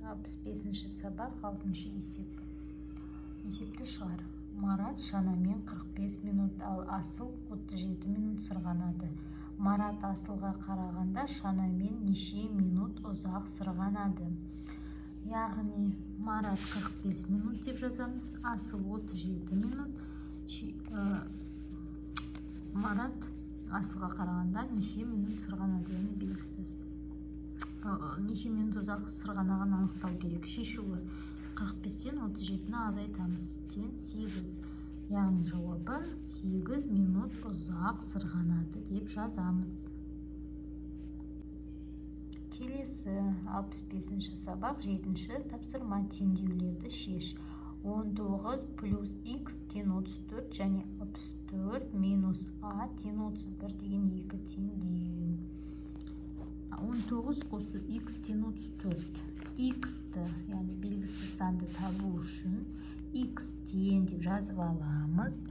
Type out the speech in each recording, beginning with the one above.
65-ші сабақ 6-шы есеп. Есепті шығар. Марат шанамен 45 минут, ал Асыл 37 минут сырғанады. Марат Асылға қарағанда шанамен неше минут ұзақ сырғанады? Яғни Марат 45 минут деп жазамыз, Асыл 37 минут. Марат Асылға қарағанда неше минут сырғанады, яғни белгісіз. Неше минут ұзақ сырғанағын анықтау керек. Шешуі 45-тен 37-ні азайтамыз. Тен 8. Яғни жауабы 8 минут ұзақ сырғанады деп жазамыз. Келесі 65-ші сабақ 7-ші тапсырма теңдеулерді шеш. 19 плюс x тен 34 және 64 минус a тен 31 деген екі теңдеу. 19 қосу x тен 34. X-ті, яғни белгісіз санды табу үшін x тен деп жазып аламыз.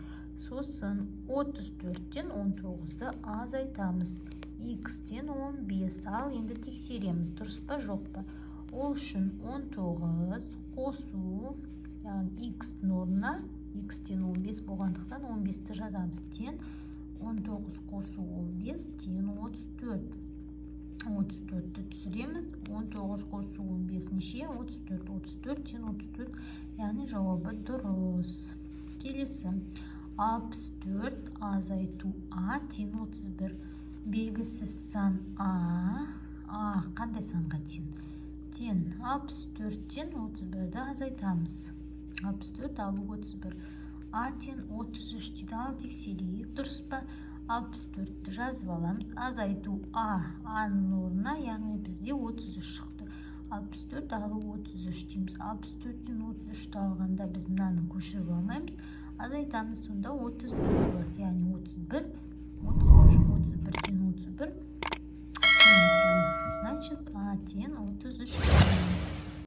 Сосын 34-тен 19-ды азайтамыз. X тен 15. Ал енді тексереміз, дұрыс па жоқ па? Ол үшін 19 қосу, яғни x-тің орнына x тен 15 болғандықтан 15-ті жазамыз. Тен 19 қосу 15 тен 34. 34-ті түсіреміз. 19 қосу 15 неше? 34. 34 тен 34, яғни жауабы дұрыс. Келесі 64 азайту a тен 31. Белгісіз сан a қандай санға тен? Тен 64-тен 31-ді азайтамыз. 64 алу 31. a тен 33 дейді, ал тексерейік, дұрыс па? 64-ті жазып аламыз. Азайту a-ның орнына, яғни бізде 33 шықты. 64 алу 33 дейміз. 64-тен 33-ті алғанда біз мынаны көшіріп алмаймыз. Азайтамыз, сонда 31 болады. Яғни 31 31-тен 31. Значит, a тен 33.